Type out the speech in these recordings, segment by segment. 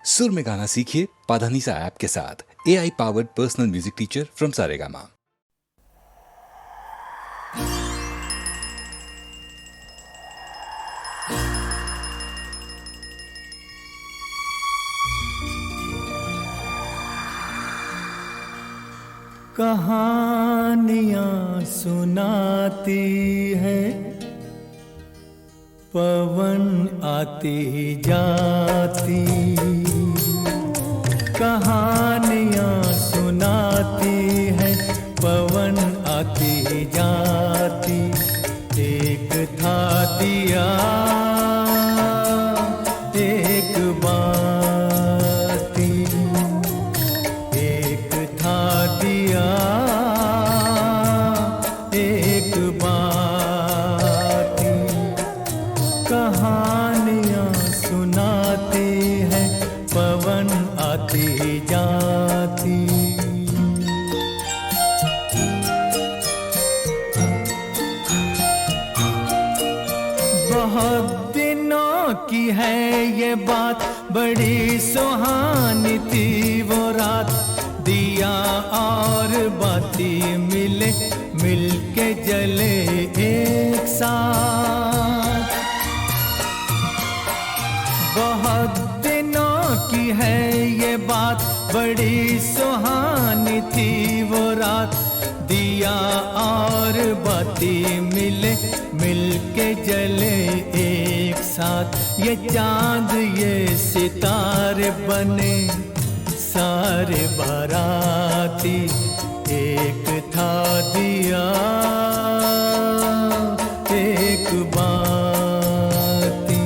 सुर में गाना सीखिए पाधानीसा ऐप के साथ। AI powered personal music teacher from Saregama. कहानियाँ सुनाती है, पवन आती जाती। कहानियाँ सुनाती है, पवन आती जाती। एक था दिया एक बाती, एक था दिया एक बाती। कहानियाँ सुनाती है, पवन आती जाती। बहुत दिनों की है ये बात, बड़ी सुहानी थी वो रात। दिया और बाती मिले, मिलके जले एक साथ। बहुत दिनों की है ये बात, बड़ी सुहानी थी वो रात। दिया और बाती मिले, मिलके जले एक साथ। ये चांद ये सितारे बने सारे बाराती। एक था दिया एक बाती,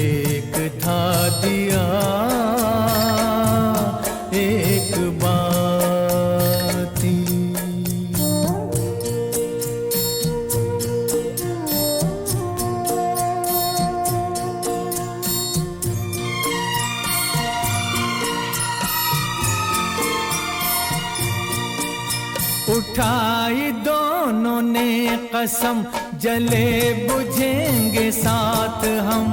एक था दिया एक बाती। उठाई दोनों ने कसम, जले बुझेंगे साथ हम।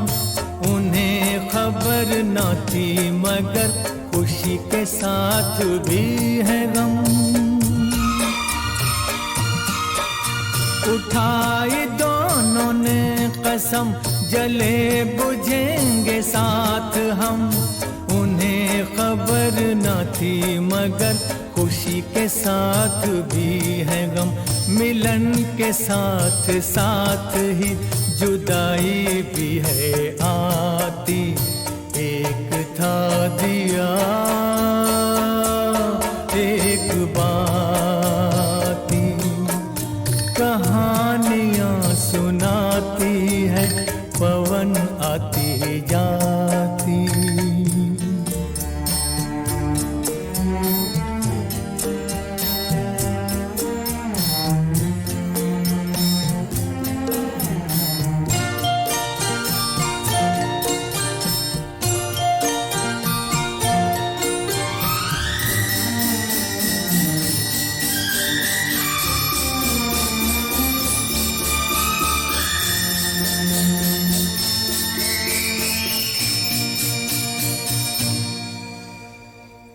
उन्हें खबर न थी मगर खुशी के साथ भी है गम। उठाई दोनों ने कसम, जले बुझेंगे साथ हम। उन्हें खबर न थी मगर खुशी के साथ भी है गम। मिलन के साथ साथ ही जुदाई भी है आती। एक था दिया एक बाती। कहानियाँ सुनाती है, पवन आती जाती।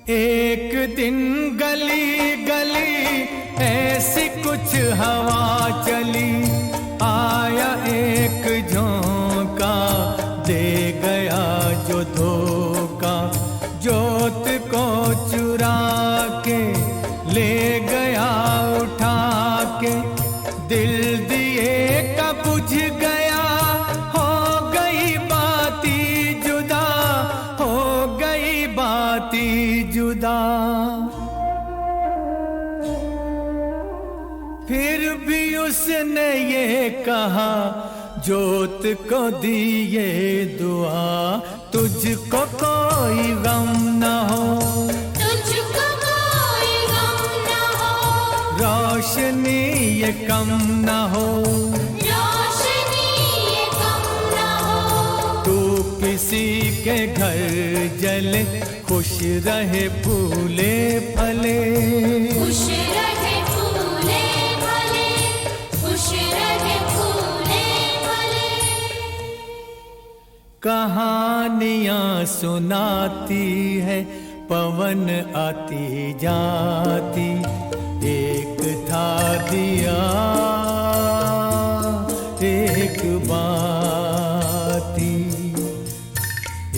एक दिन गली गली ऐसी कुछ हवा चली। आया एक झोंका, दे गया जो धोखा। जोत को चुरा के ले गया उठा के। दिल दिए का बुझ गया, हो गई बाती जुदा, हो गई बाती जुदा। फिर भी उसने ये कहा, जोत को दिए दुआ। तुझको कोई गम न हो, तुझको कोई गम न हो। रोशनी ये कम न हो, रोशनी ये कम न हो। तू किसी के घर जले, खुश रहे फूले फले। खुश रहे फूले फले, खुश रहे फूले फले। कहानियां सुनाती है पवन आती जाती। एक था दिया एक बाती,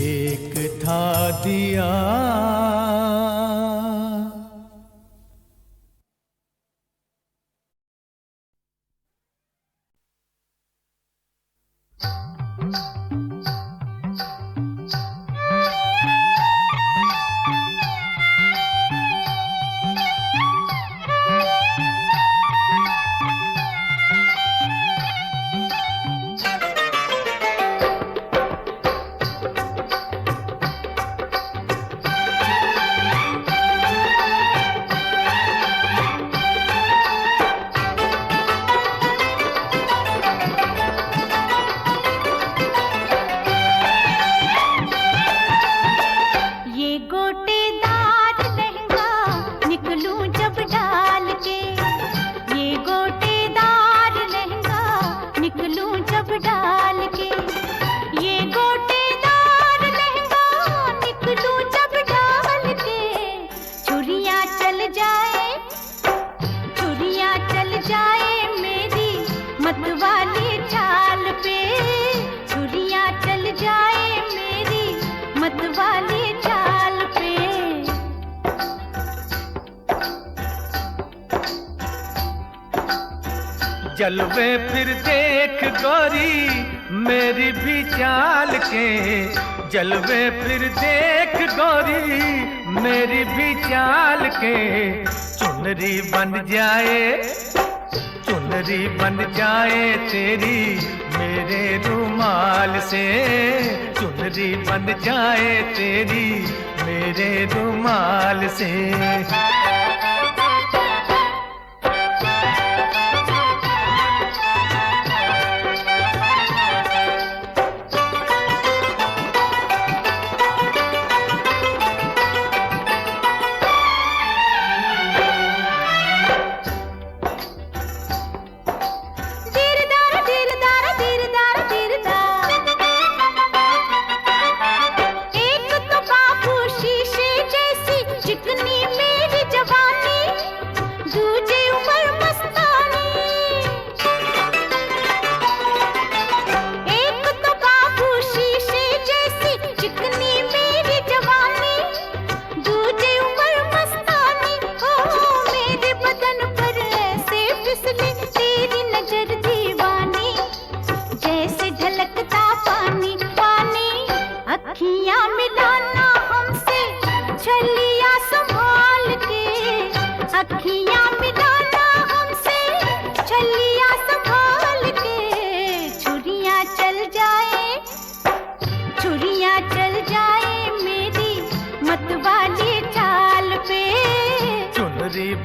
एक था दिया। जलवे फिर देख गोरी मेरी भी चाल के, जलवे फिर देख गोरी मेरी भी चाल के। चुनरी बन जाए, चुनरी बन जाए तेरी मेरे रुमाल से, चुनरी बन जाए तेरी मेरे रुमाल से।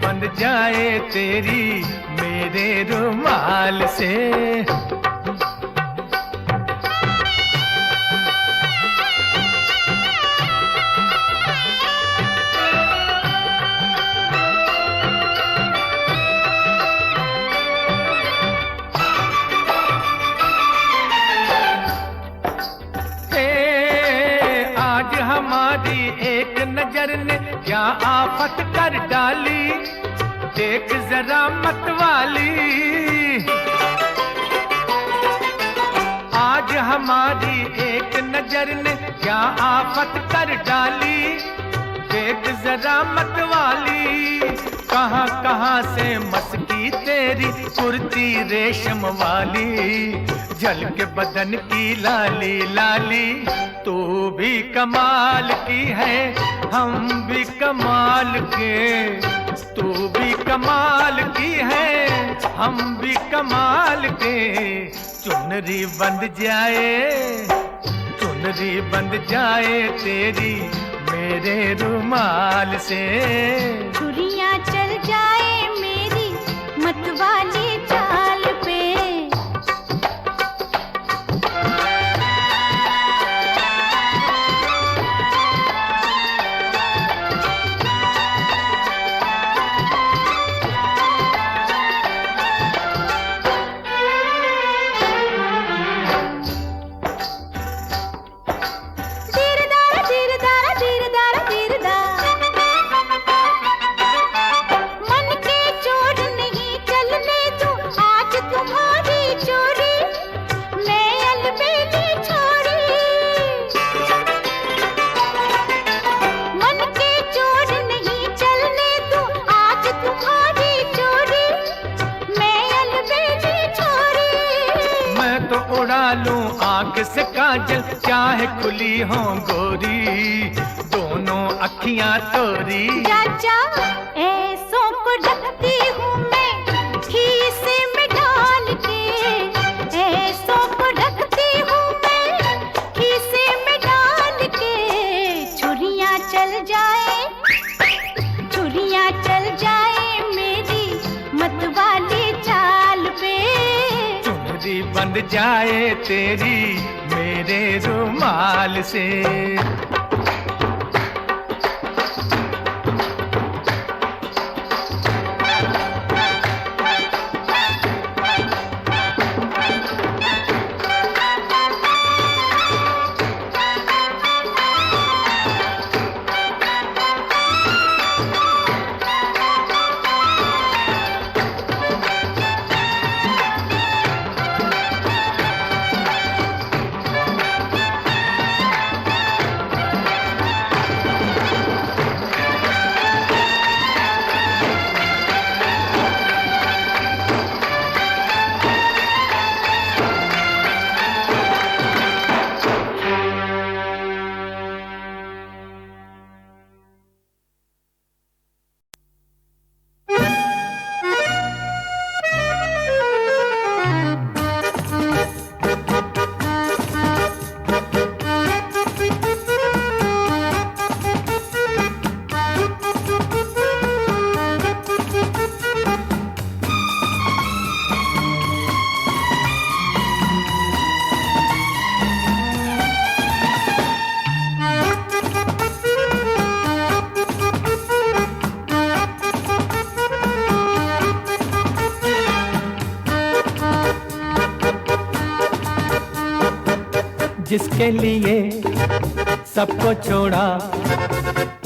बन जाए तेरी मेरे रुमाल से। आज हमारी एक नजर ने क्या आफत कर डाली, देख जरा मत वाली। आज हमारी एक नजर ने क्या आफत कर डाली, देख जरा मत वाली। कहां कहां से मस्की तेरी कुर्ती रेशम वाली, झलके बदन की लाली लाली। तू भी कमाल की है हम भी कमाल के, तू भी कमाल की है हम भी कमाल के। चुनरी बंध जाए, चुनरी बंध जाए तेरी मेरे रुमाल से। छुरियां चल जाए मेरी मतवाली चाल पे। से काजल चाहे खुली हो गोरी, दोनों अखियां तोरी। चाचा ऐसों को रखती हूँ मैं खीसे में डाल के, ऐसों को रखती हूँ मैं खीसे में डाल के। छुरियाँ चल जाए, छुरियाँ चल जाए मेरी मतवाली चाल पे। चुनरी बंध जाए तेरी मेरे रुमाल से। जिसके लिए सबको छोड़ा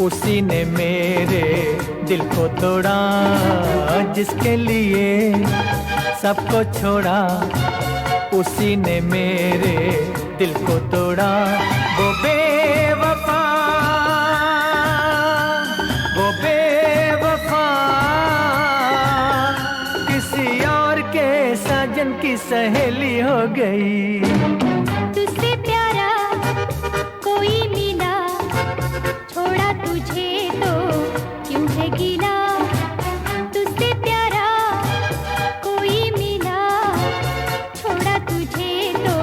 उसी ने मेरे दिल को तोड़ा। जिसके लिए सबको छोड़ा उसी ने मेरे दिल को तोड़ा। वो बेवफा, वो बेवफा किसी और के साजन की सहेली हो गई। तुझसे प्यारा कोई मिला, छोड़ा तुझे तो क्यों है गिला। तुझसे प्यारा कोई मिला, छोड़ा तुझे तो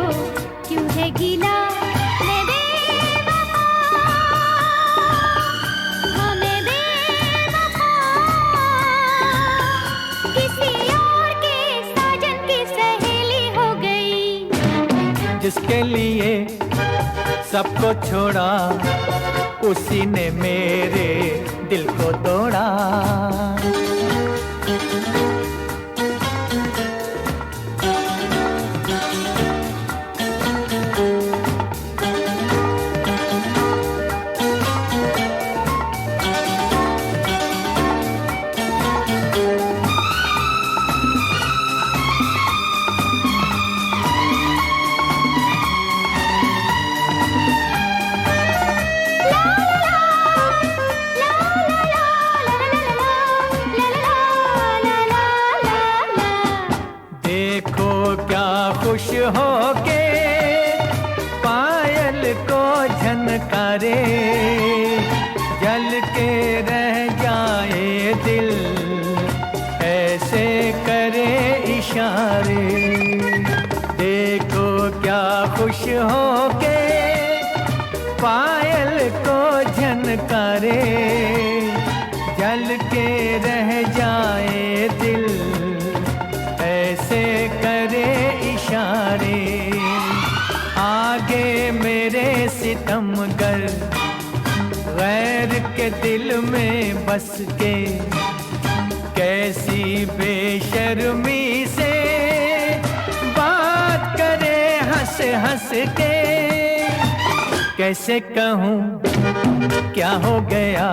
क्यों है गिला। मैं बेवफा, हाँ मैं बेवफा किसी और के साजन की सहेली हो गई। जिसके लिए सबको छोड़ा उसी ने मेरे दिल को तोड़ा। खुश हो के पायल को झनकारे, जल के रह जाए दिल ऐसे करे इशारे। देखो क्या खुश हो के पायल को झनकारे, जल के रह जाए दिल ऐसे करे इशारे। आगे मेरे सितमगर गैर के दिल में बस के, कैसी बेशर्मी से बात करे हंस हंस के। कैसे कहूँ क्या हो गया,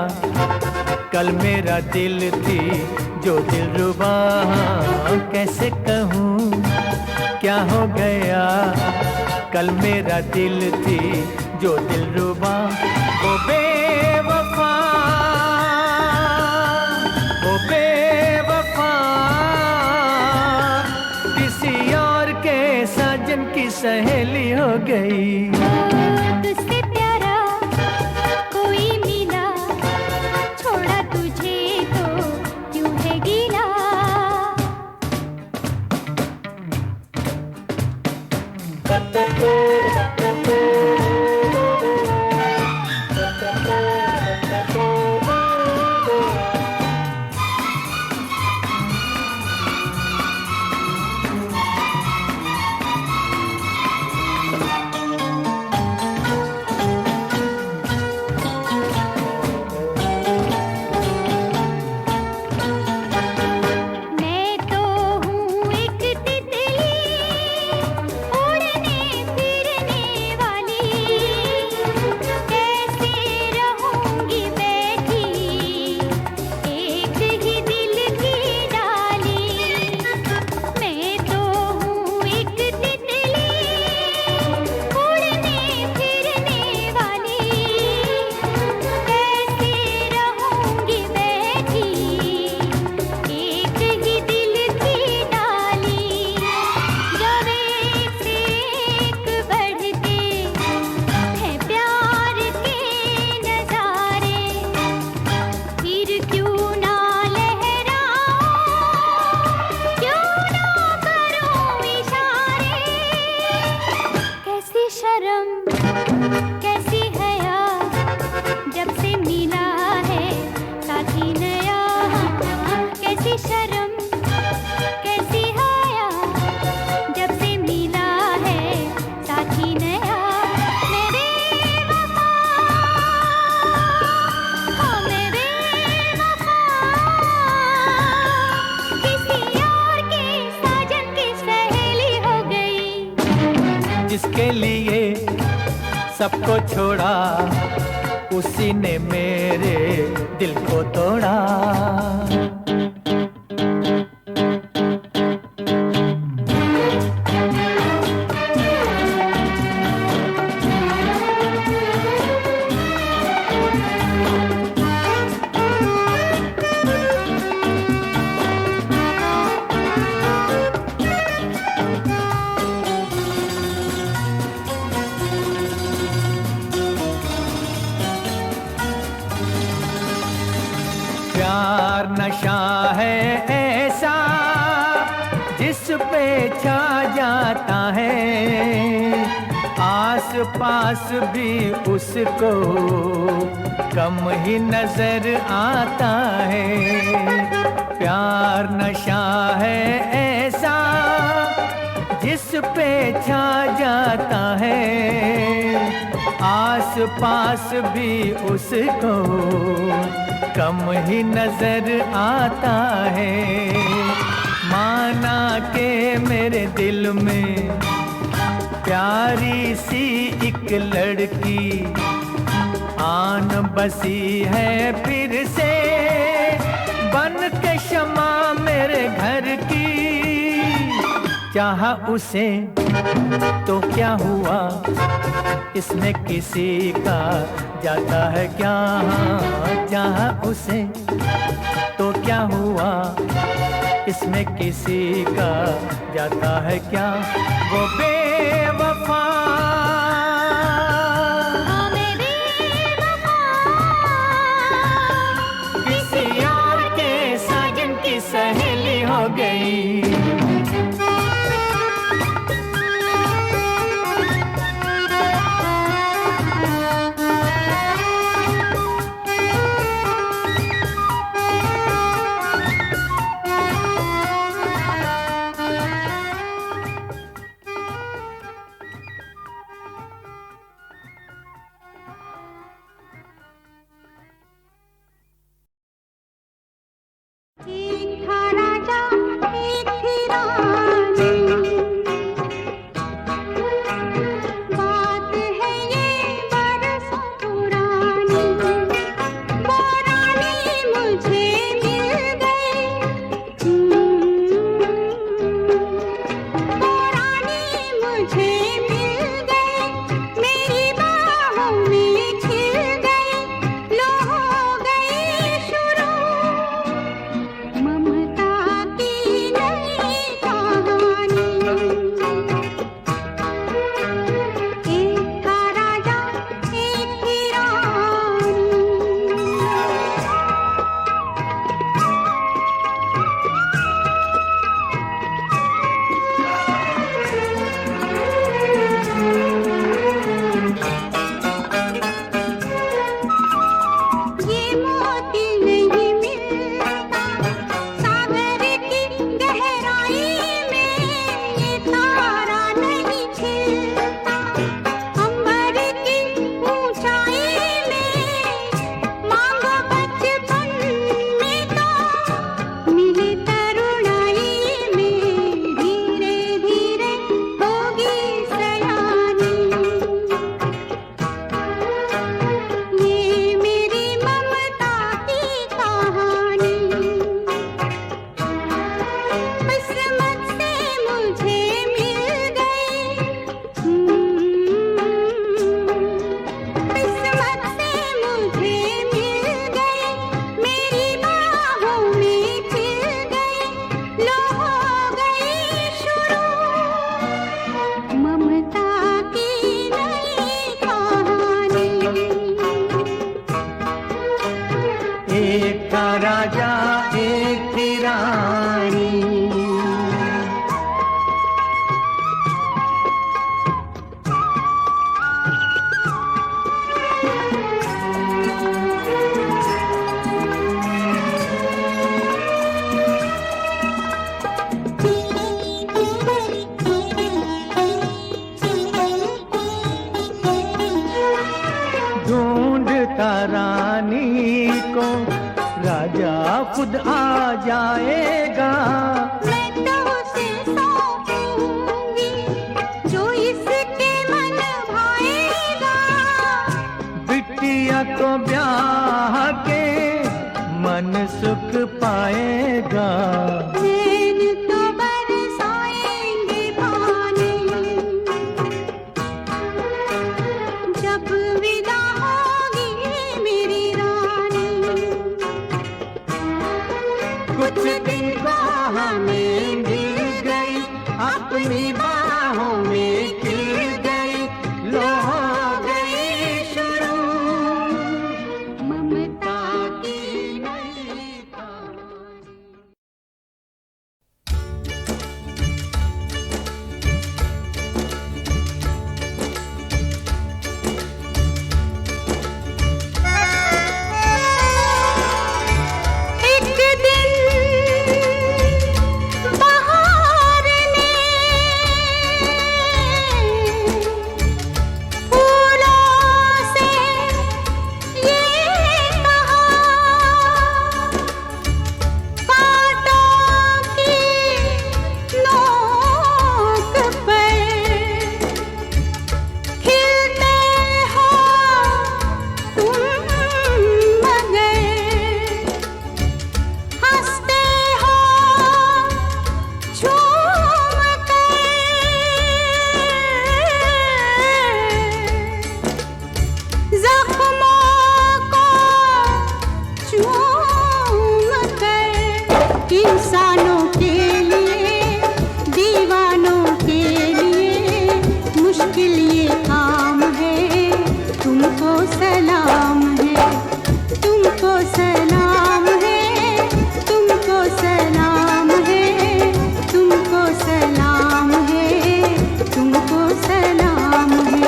कल मेरा दिल थी जो दिलरुबा। कैसे कहूँ क्या हो गया, कल मेरा दिल थी जो दिलरुबा। वो बेवफा, वो बेवफा किसी और के साजन की सहेली हो गई। गई। तुझसे प्यारा कोई मिला, छोड़ा तुझे तो क्यों है गीला। मैं तो हूँ एक तितली उड़ने फिरने वाली, कैसे रहूँगी बैठी एक ही दिल की डाली। मैं तो हूँ एक तितली उड़ने फिरने वाली, कैसे रहूँगी बैठी एक ही दिल की डाली। जब एक से एक बढ़ते हैं प्यार के नजारे, फिर क्यों ना लहराऊं, क्यों ना करूं इशारे। कैसी शर्म कैसी हया, जब से मिला है साथी नया। कैसी शर्म कैसी हया, जब से मिला है साथी नया। मैं बेवफा, हाँ मैं बेवफा, किसी और के साजन की सहेली हो गई। जिसके लिए सबको छोड़ा, उसी ने मेरे दिल को तोड़ा। प्यार नशा है ऐसा, जिस पे छा जाता है, आस पास भी उसको कम ही नजर आता है। प्यार नशा है ऐसा, जिस पे छा जाता है, आस पास भी उसको कम ही नजर आता है। माना के मेरे दिल में प्यारी सी एक लड़की आन बसी है फिर से, बन के शमा मेरे घर की। चाहा उसे तो क्या हुआ, इसमें किसी का जाता है क्या। चाहा उसे तो क्या हुआ, इसमें किसी का जाता है क्या। वो बेवफा, हाँ मैं बेवफा, किसी और के साजन की सहेली हो गई। राजा एक थी रानी। ढूंढता रानी को राजा खुद आ जाएगा। मैं तो उसे सौंपूंगी जो इसके मन भाएगा। बिटिया को ब्याह के मन सुख पाएगा। नैन तो बरसाएंगे पानी जब विदा होगी मेरी रानी। कुछ दिन को हमें मिल गई अपनी बाहों में खिल गई। लो हो गई शुरू ममता की नई कहानी। एक दिन बहार ने फूलों से ये कहा, कांटों की नोक पर खिलते हो तुम मगर हंसते हो झूम कर। जख्मों को चूम कर इंसानों के लिए दीवानों के लिए मुश्किल ये काम है। तुमको सलाम है, तुमको सलाम है, तुमको सलाम है, तुमको सलाम है, तुमको सलाम है।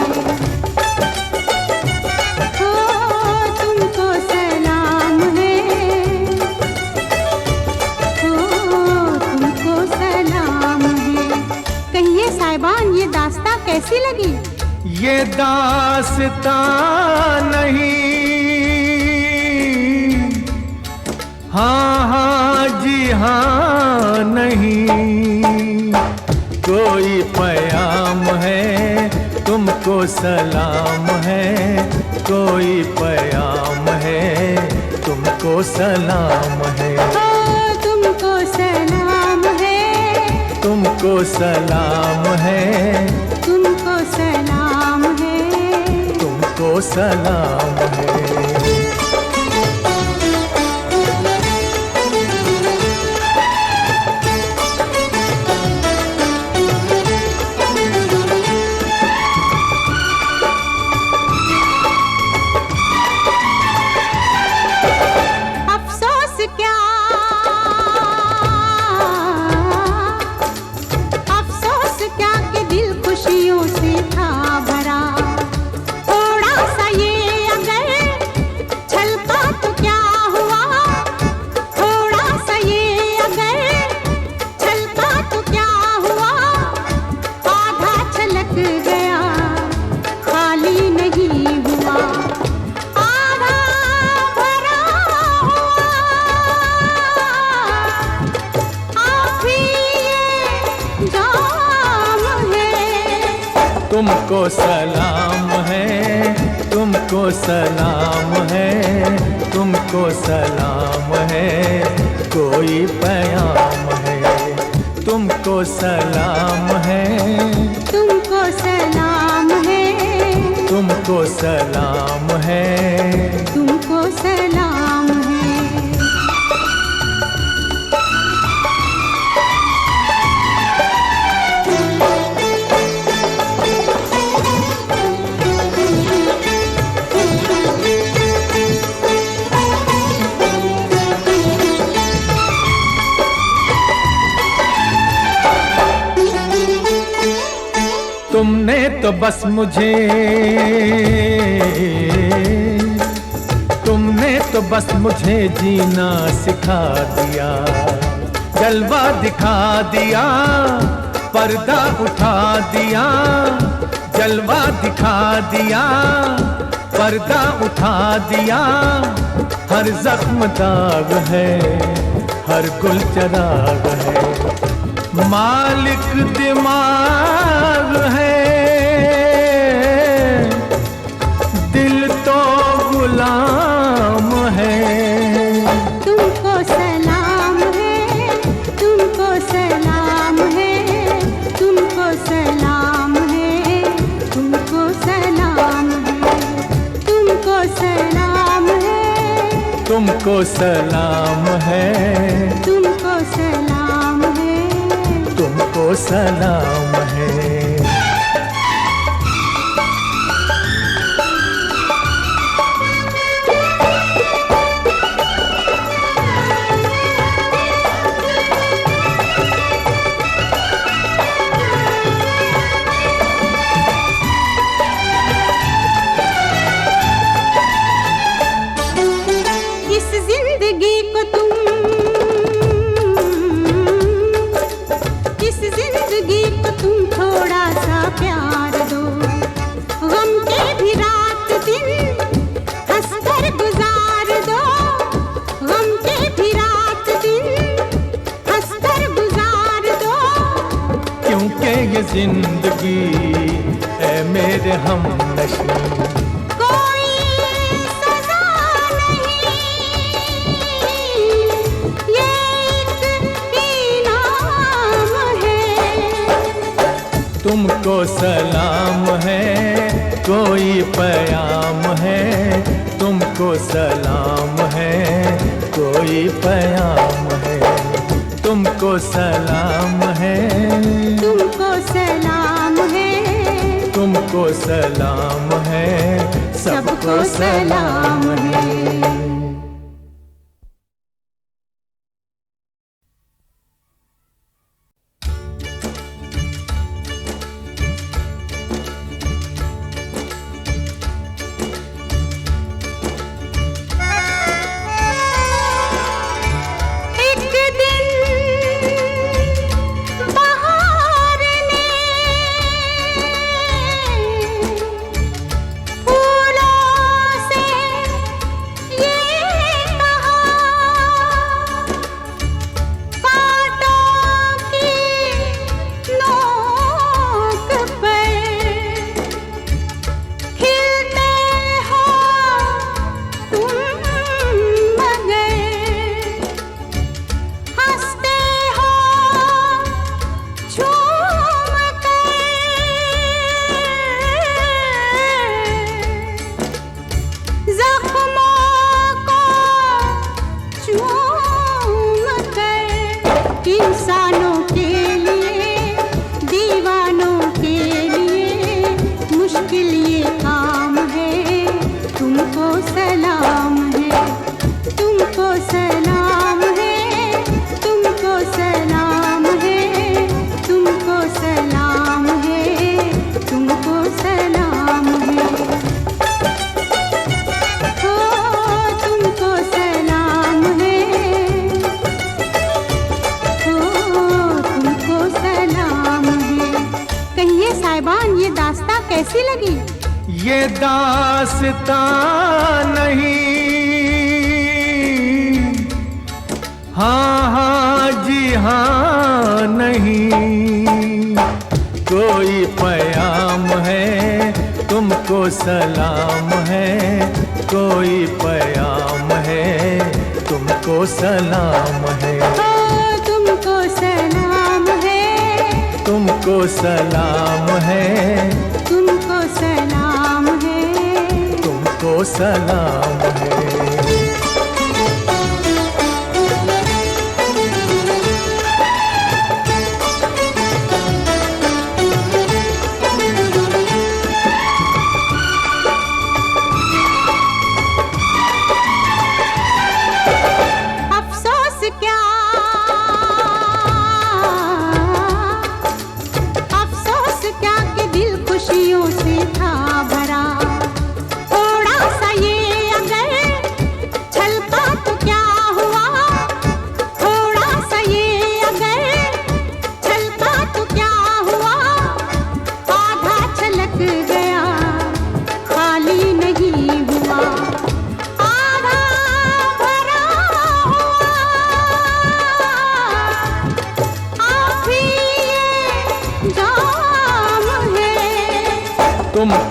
हो तुमको सलाम है, हो तुमको सलाम है। कहिए साहिबान ये दास्तां कैसी लगी? ये दास्तां नहीं, हाँ हाँ जी हाँ नहीं। कोई प्याम है तुमको सलाम है। कोई प्याम है तुमको सलाम है। हो तुमको सलाम है, तुमको सलाम है, तुमको सलाम है। तुमको सलाम है। अफसोस क्या, अफसोस क्या कि दिल खुशियों से था भरा। थोड़ा सा ये अगर छलका तो क्या हुआ, थोड़ा सा ये अगर छलका तो क्या हुआ। आधा छलक गया खाली नहीं हुआ, आधा भरा हुआ। आप ही ये जाम है। तुमको सलाम है, तुमको सलाम है, तुमको सलाम है। कोई प्याम है तुमको सलाम है, तुमको सलाम है, तुमको सलाम है। तुमको सलाम है। तो बस मुझे, तुमने तो बस मुझे जीना सिखा दिया, जलवा दिखा दिया, पर्दा उठा दिया, जलवा दिखा दिया, पर्दा उठा दिया। हर जख्म दाग है, हर गुल चराग है, मालिक दिमाग है, दिल तो गुलाम है। तुमको सलाम है, तुमको सलाम है, तुमको सलाम है, तुमको सलाम है, तुमको सलाम है, तुमको सलाम है, तुमको सलाम है, तुमको सलाम है। जिंदगी है मेरे हमनशी, कोई सजा नहीं, ये एक इनाम है। तुमको सलाम है, कोई प्याम है, तुमको सलाम है, कोई प्याम है, तुमको सलाम है, तुमको सलाम है, तुमको सलाम है, सबको सलाम है। कैसी लगी? ये दास्तां नहीं, हाँ हाँ जी हाँ नहीं, कोई प्याम है, तुमको सलाम है, कोई प्याम है, तुमको सलाम है, तुमको सलाम है, तुमको सलाम है, तुमको सलाम है, तुमको सलाम है। खुशियों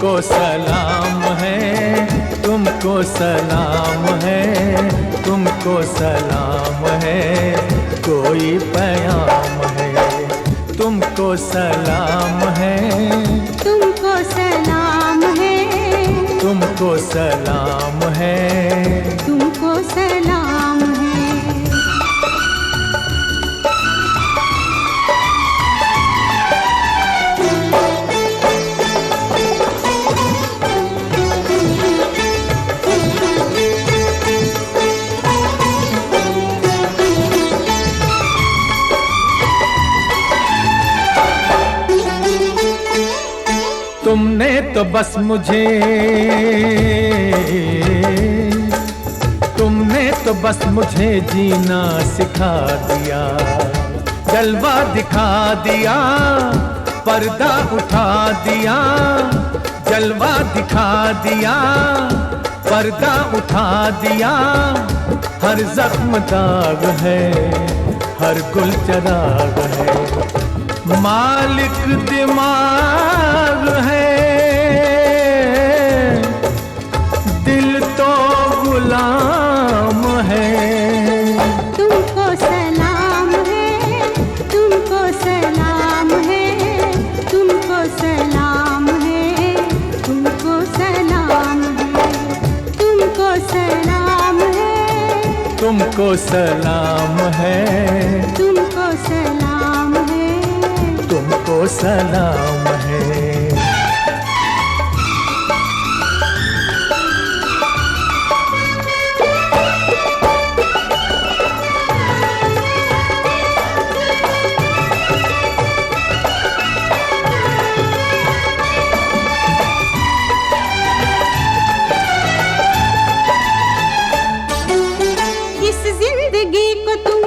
तुमको सलाम है, तुमको सलाम है, तुमको सलाम है, कोई पैगाम है। तुमको सलाम है, तुमको सलाम है, तुमको सलाम है, तुमको सलाम है। तुमने तो बस मुझे, तुमने तो बस मुझे जीना सिखा दिया, जलवा दिखा दिया, पर्दा उठा दिया, जलवा दिखा दिया, पर्दा उठा दिया। हर जख्म दाग है, हर गुल चराग है, मालिक दिमाग है, दिल तो गुलाम है। तुमको सलाम है, तुमको सलाम है, तुमको सलाम है, तुमको सलाम है, तुमको सलाम है, तुमको सलाम है, तुमको सलाम है, तुमको सलाम है। इस जिंदगी को तुम,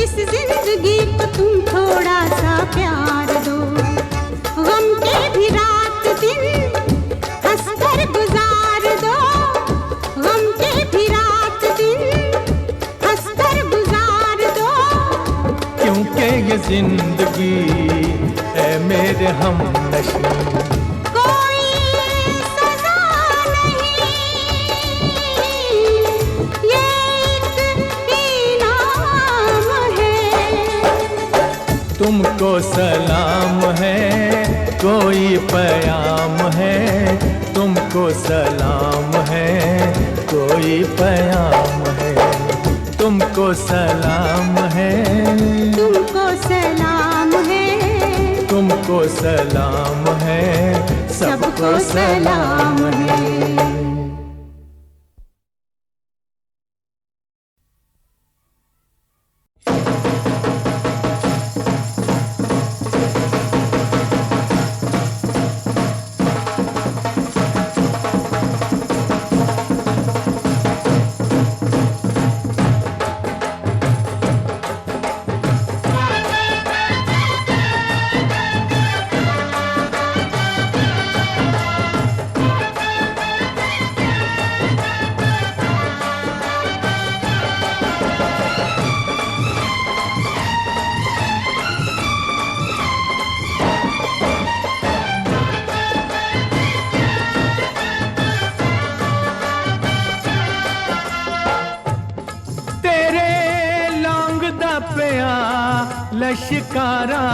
इस जिंदगी को तुम थोड़ा सा प्यार दो, गम के भी रात दिन हंसकर गुजार दो, गम के भी रात दिन हंसकर गुजार दो। क्योंकि ये जिंदगी है मेरे हमनशी, कोई सजा नहीं, ये एक इनाम है। तुमको सलाम है, कोई पैगाम है, तुमको सलाम है, कोई पैगाम है। तुमको सलाम है, तुमको सलाम है, तुमको सलाम है, सबको सलाम है। लश्कारा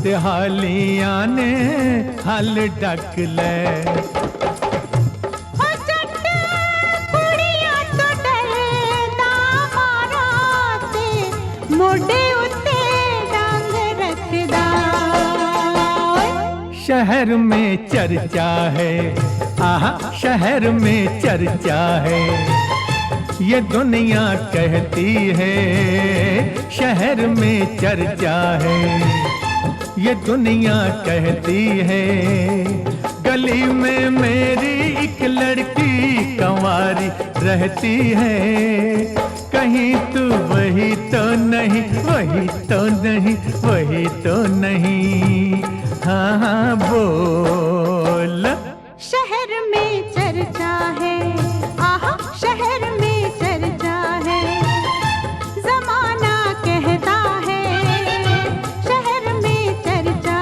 ते हालियां ने हल डक ले, हो जट कुड़ियां तो डरदा मारा ते मोढे उत्ते डांग रखदा। शहर में चर्चा है, आहा शहर में चर्चा है, ये दुनिया कहती है, शहर में चर्चा है, ये दुनिया कहती है। गली में मेरी एक लड़की कंवारी रहती है, कहीं तू वही तो नहीं, वही तो नहीं, वही तो नहीं, हाँ हाँ बोल। शहर में चर्चा है, आहा शहर में चर्चा है, जमाना कहता है, शहर में चर्चा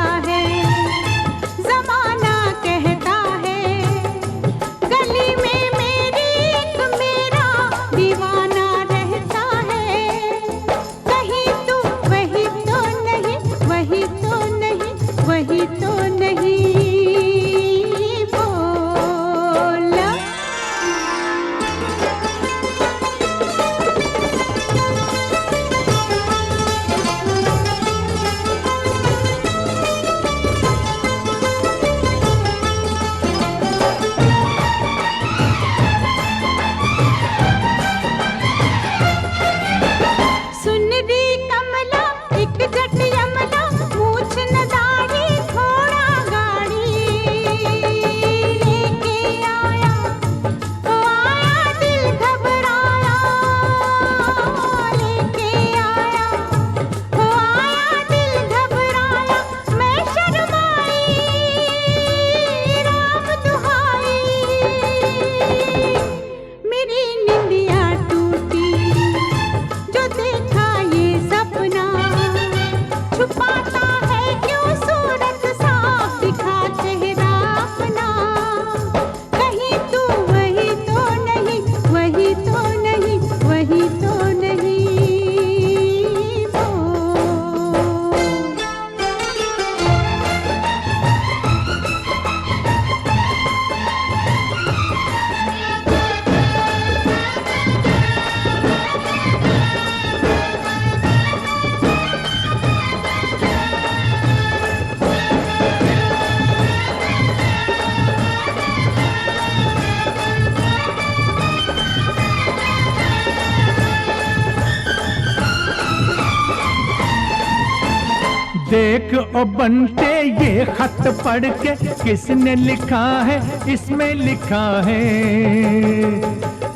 देख ओ बंटे ये खत पढ़ के किसने लिखा है, इसमें लिखा है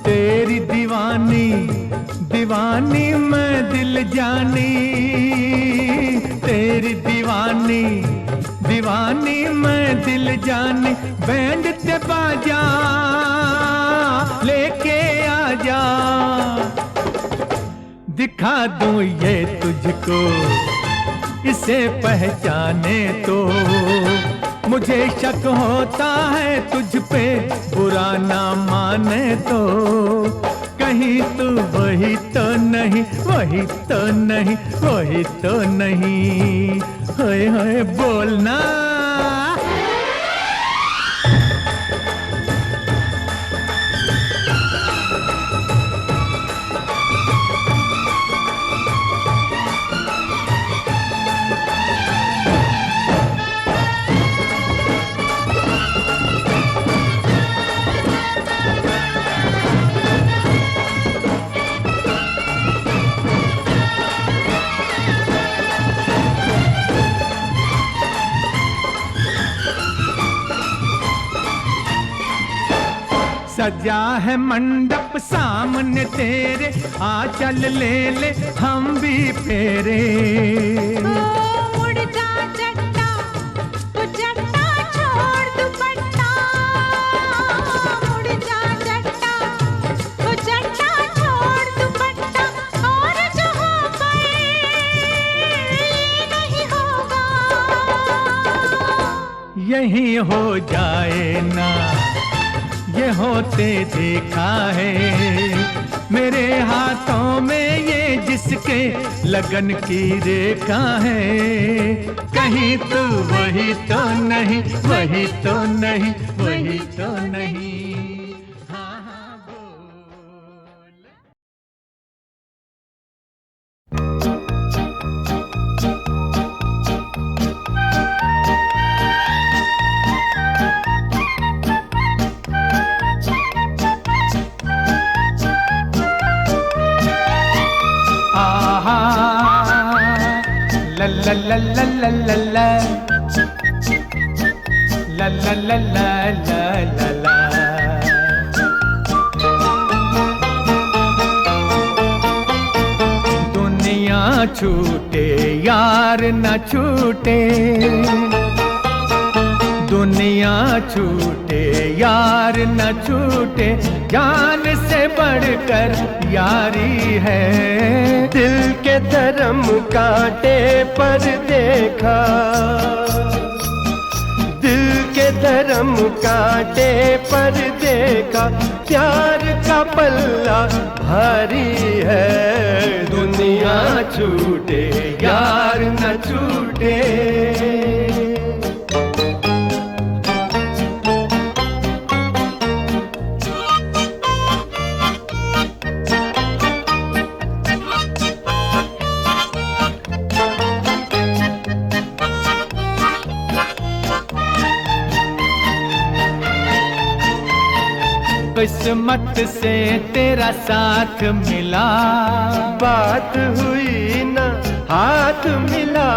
तेरी दीवानी दीवानी मैं दिल जानी, तेरी दीवानी दीवानी मैं दिल जानी। बैंड ते बाजा लेके आजा, दिखा दूं ये तुझको इसे पहचाने तो। मुझे शक होता है तुझ पे बुरा ना माने तो, कहीं तू वही तो नहीं, वही तो नहीं, वही तो नहीं। होए होए बोलना। सजा है मंडप सामने तेरे, आ चल ले ले हम भी फेरे। मुड़ जा जट्टा, तू जट्टा छोड़ दुपट्टा। मुड़ जा जट्टा, तू जट्टा छोड़ दुपट्टा। और जो हो गए नहीं होगा, यही हो जाए ना ये होते देखा है। मेरे हाथों में ये जिसके लगन की रेखा है, कहीं तो वही तो नहीं, वही तो नहीं, वही तो नहीं। हाँ हाँ बोल। La la la la la la la la la la la la। दुनिया छूटे यार न छूटे, दुनिया छूटे यार न छूटे, जान से बढ़कर यारी है। दिल के धर्म कांटे पर देखा, दिल के धर्म कांटे पर देखा, प्यार का पल्ला भारी है। दुनिया छूटे यार न छूटे। किस्मत से तेरा साथ मिला, बात हुई ना हाथ मिला।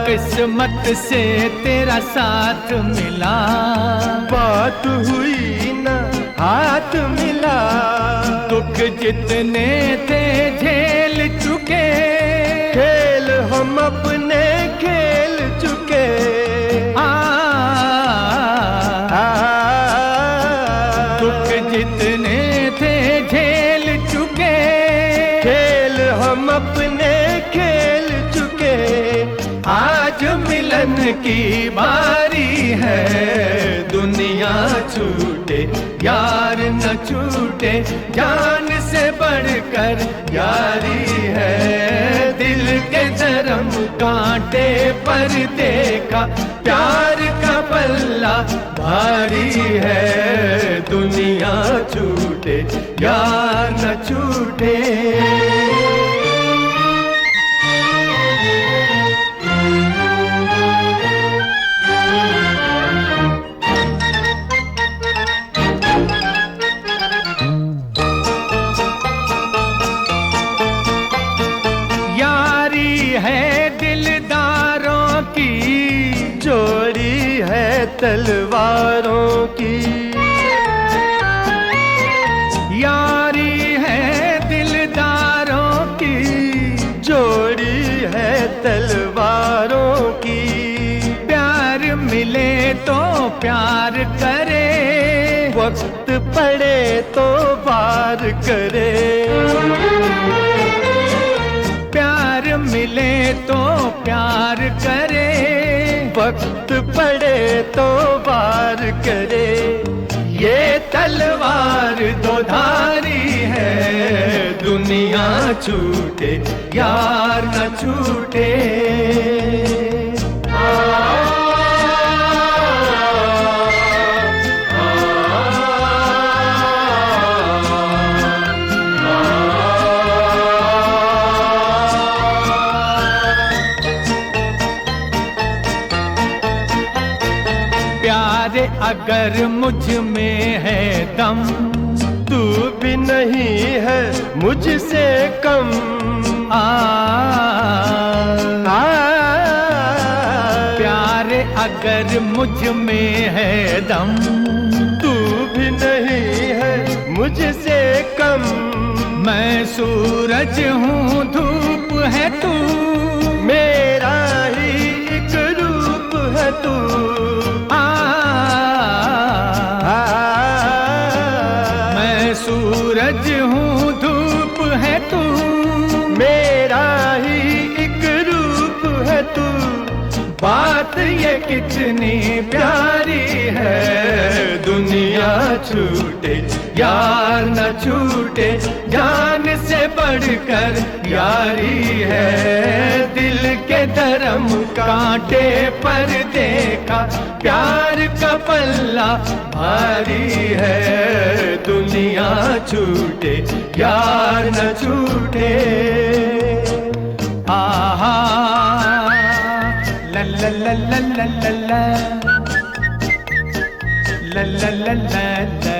किस्मत से तेरा साथ मिला, बात हुई ना हाथ मिला। दुख जितने थे झेल चुके, खेल हम अपने खेल चुके। दुख जितने थे झेल चुके, खेल हम अपने खेल चुके। आज मिलन की बारी है। दुनिया छूटे यार न छूटे, जान से बढ़कर यारी है। दिल के धर्म कांटे पर देखा, प्यार का पल्ला भारी है। दुनिया छूटे यार न छूटे। तलवारों की, यारी है दिलदारों की, जोड़ी है तलवारों की। प्यार मिले तो प्यार करे, वक्त पड़े तो वार करे। प्यार मिले तो प्यार करे, वक्त पड़े तो वार करे। ये तलवार दो धारी है, दुनिया छूटे यार न छूटे। प्यारे अगर मुझ में है दम, तू भी नहीं है मुझसे कम। प्यारे अगर मुझ में है दम, तू भी नहीं है मुझसे कम। मैं सूरज हूँ धूप है तू, मेरा ही एक रूप है तू। मैं सूरज हूँ धूप है तू, मेरा ही एक रूप है तू। बात ये कितनी प्यारी है, दुनिया छूटे यार न छूटे। जान से बढ़कर यारी है, दिल के धर्म कांटे पर देखा, प्यार का पल्ला भारी है। दुनिया छूटे यार न छूटे। आहा ला ला ला ला ला ला ला ला ला ला ला ला ला।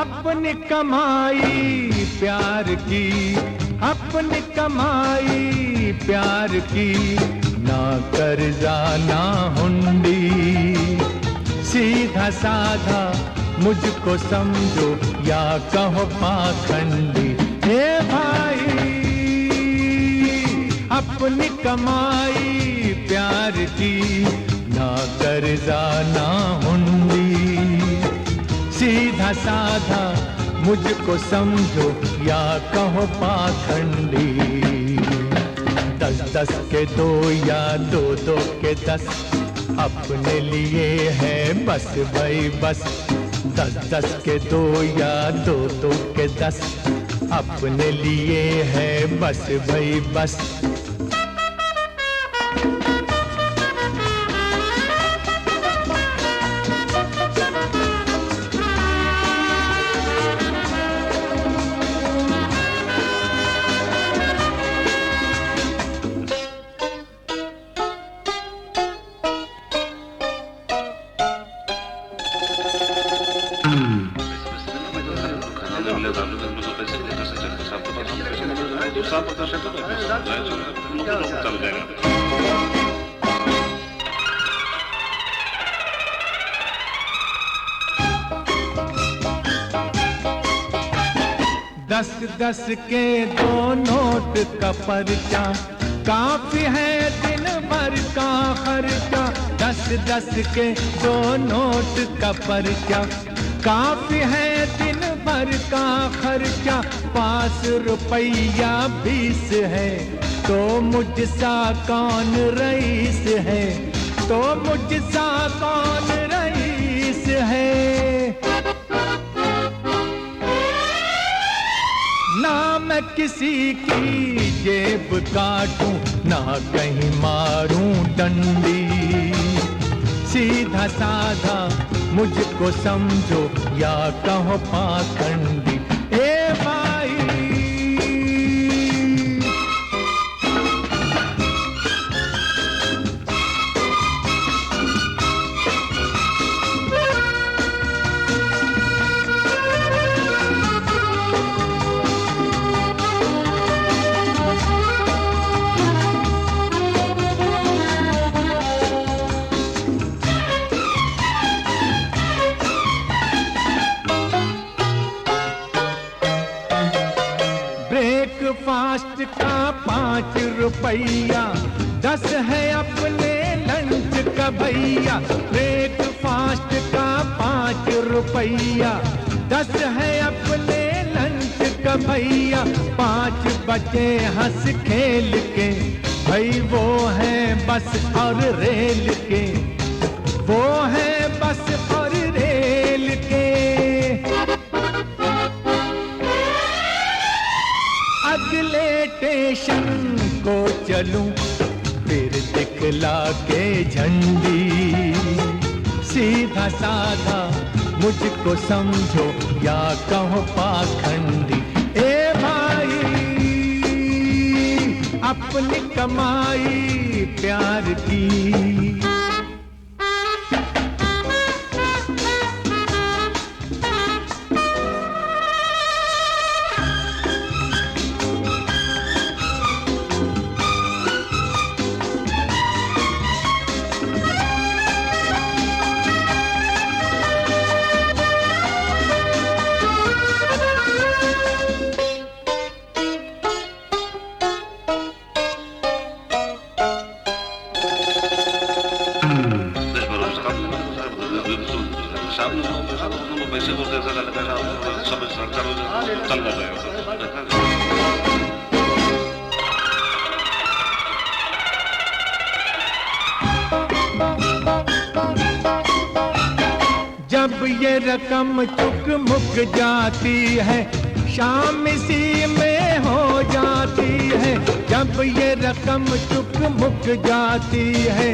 अपनी कमाई प्यार की, अपनी कमाई प्यार की, ना कर्जा ना हुंडी। सीधा साधा मुझको समझो या कहो पाखंडी। हे भाई अपनी कमाई प्यार की, ना कर्जा ना हुंडी। सीधा साधा मुझको समझो या कहो पाखंडी। 10-10 के 2 या 2-2 के 10, अपने लिए है बस भाई बस। 10-10 के 2 या 2-2 के 10, अपने लिए है बस भाई बस। दस 10 के 2 नोट का पर्चा, काफी है दिन भर का खर्चा। 10-10 के 2 नोट का पर्चा, काफी है दिन भर का खर्चा। 5 रुपया 20 है, तो मुझसा कौन रईस है, तो मुझसा कौन रईस है। ना मैं किसी की जेब काटूं, ना कहीं मारूं डंडी। सीधा साधा मुझको समझो या कहो पाखंडी। ए भाई ब्रेकफास्ट का 5 रुपया, 10 है अपने लंच का भैया। ब्रेकफास्ट का 5 रुपया, 10 है अपने लंच का भैया। 5 बचे हंस खेल के, भाई वो है बस और रेल के, वो है बस और रेल के। अगले स्टेशन को चलूं फिर दिखला के झंडी। सीधा साधा मुझको समझो या कहो पाखंडी। ए भाई अपनी कमाई प्यार की, जब ये रकम चुक मुक जाती है, शाम इसी में हो जाती है। जब ये रकम चुक मुक जाती है,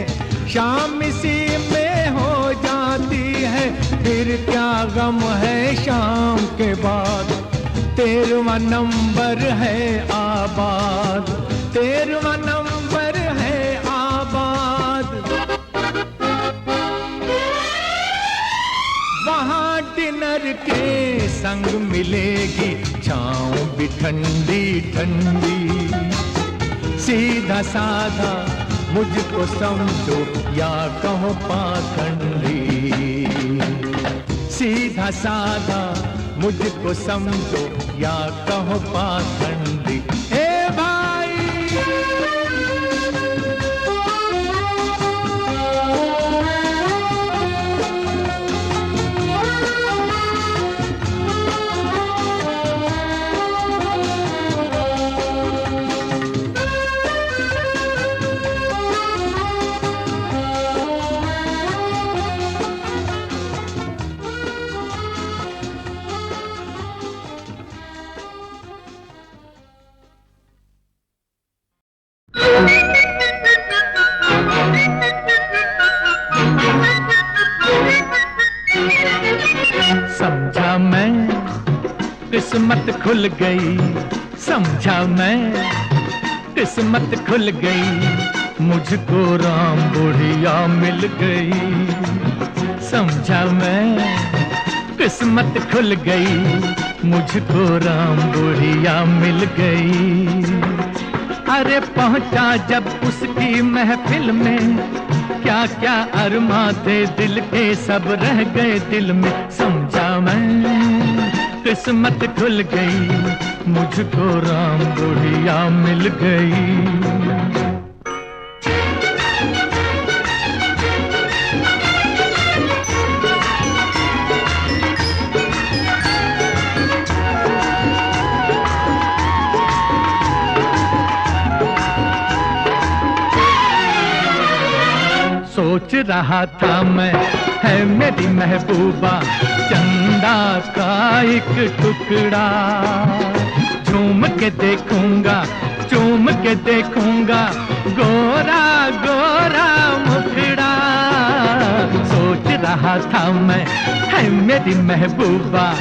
शाम इसी में हो जाती है। फिर क्या गम है शाम के बाद, 13वां नंबर है आबाद, 13वां नंबर है आबाद। वहाँ डिनर के संग मिलेगी छाँव भी ठंडी ठंडी। सीधा साधा मुझको समझो या कहो पाखंडी। सीधा साधा मुझको समझो या कहो पाखंडी। ए भाई समझा मैं किस्मत खुल गई, समझा मैं किस्मत खुल गई। मुझको राम बुढ़िया मिल गई। समझा मैं किस्मत खुल गई, मुझको राम बुढ़िया मिल गई। अरे पहुंचा जब उसकी महफिल में, क्या क्या अरमा थे दिल के सब रह गए दिल में। समझा मैं किस्मत खुल गई, मुझको राम बुढ़िया मिल गई। रहा था मैं, है मेरी महबूबा चंदा का एक टुकड़ा। झूम के देखूंगा, चूम के देखूंगा गोरा गोरा मुखड़ा। सोच रहा था मैं, है मेरी महबूबा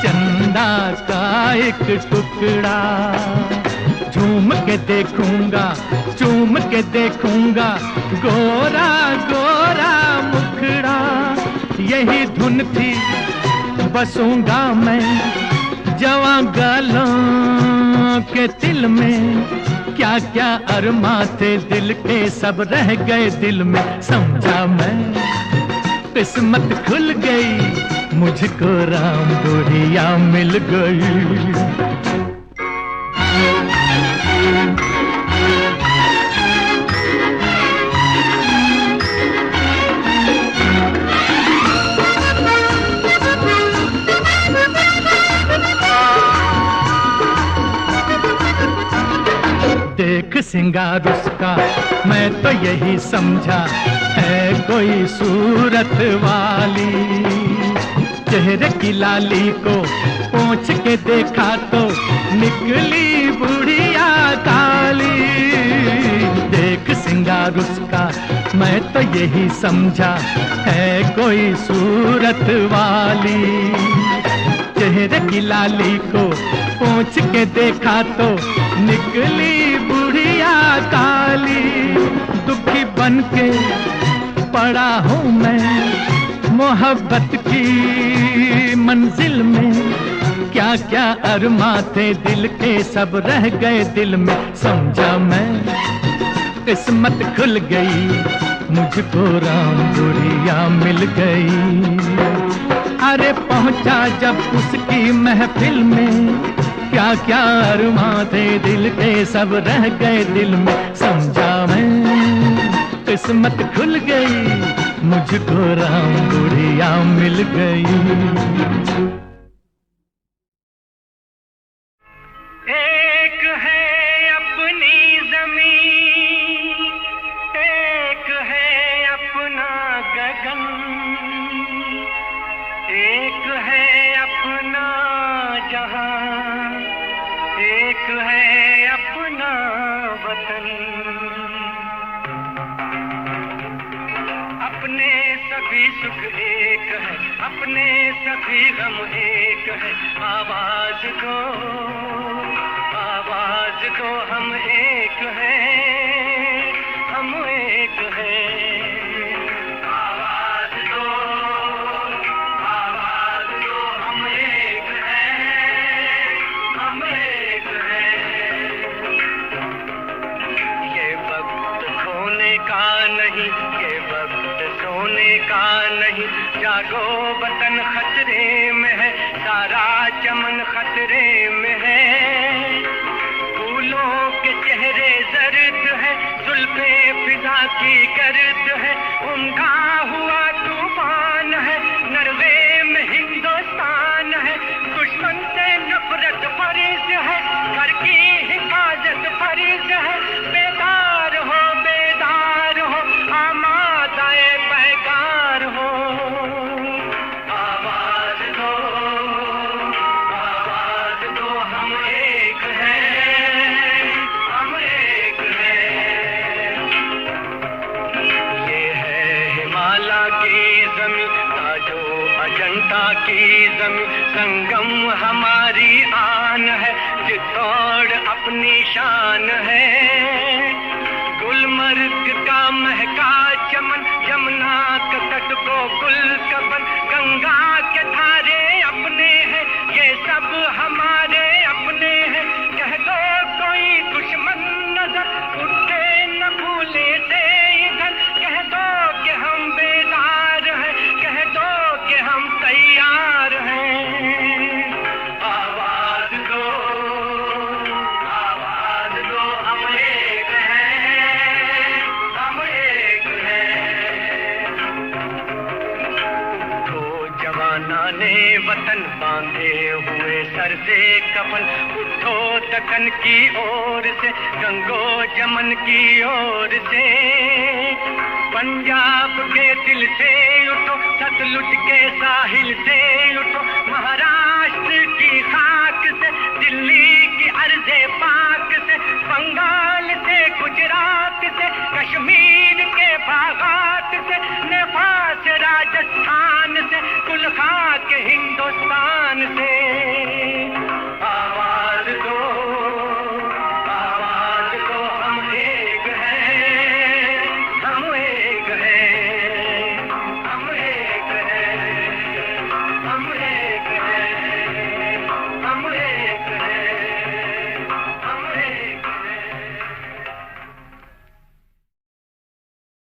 चंदा का एक टुकड़ा। झूम के देखूंगा, चूम के देखूंगा गोरा गोरा मुखड़ा। यही धुन थी बसूंगा मैं जवां गालों के दिल में। क्या क्या अरमा थे दिल के सब रह गए दिल में। समझा मैं किस्मत खुल गई, मुझको राम बुढ़िया मिल गई। देख सिंगार उसका मैं तो यही समझा है कोई सूरत वाली। चेहरे की लाली को पोंछ के देखा तो निकली बुढ़िया काली। देख सिंगार उसका मैं तो यही समझा है कोई सूरत वाली। चेहरे की लाली को पोंछ के देखा तो निकली बुढ़िया काली। दुखी बन के पड़ा हूँ मैं मोहब्बत की मंजिल में। क्या क्या अरमा थे दिल के सब रह गए दिल में। समझा मैं किस्मत खुल गई, मुझको राम बुढ़िया मिल गई। अरे पहुंचा जब उसकी महफिल में, क्या क्या अरमा थे दिल के सब रह गए दिल में। समझा मैं किस्मत खुल गई, मुझको राम बुढ़िया मिल गई। एक है अपनी ज़मीन, एक है अपना गगन, एक है अपना जहां, एक है अपना वतन। अपने सभी सुख एक है, अपने सभी गम एक है। आवाज दो, आवाज दो, हम एक हैं, हम एक हैं। आवाज दो, आवाज दो, हम एक हैं, हम एक हैं। ये वक्त खोने का नहीं, ये वक्त सोने का नहीं। जागो वतन खतरे में है, सारा चमन खतरे में है। फूलों के चेहरे जर्द है, जुल्फे फिजा की गर्द है। उमड़ा हुआ तूफान है, नरवे में हिंदुस्तान है। दुश्मन से नफरत फर्ज है, घर की हिफाजत फर्ज है। बेदार हो, बेदार हो, आमादाए पैगार हो। आवाज दो, आवाज दो, हम एक हैं, हम एक हैं। ये है हिमालय की ज़मीं, ताजो अजंता की ज़मीं। संगम हमारी आन है, चित्तौड़ अपनी शान है। गुलमर्ग का महका चमन, यमुना का तट को गुलकबन। गंगा के धारे अपने हैं, ये सब हमारे अपने हैं। कह दो कोई दुश्मन नजर उठे न भूले से इधर। कह दो कि हम बेदार हैं, कह दो कि हम तैयार हैं। आवाज दो, आवाज दो, हम एक हैं, हम एक हैं। तो जवाना ने वतन बांधे हुए सर से कफन। उठो दक्कन की ओर से, गंगो जमन की ओर से। पंजाब के दिल से उठो, सतलुज के साहिल से उठो, महाराष्ट्र की खाक से, दिल्ली की अर्ज़े पाक से, बंगाल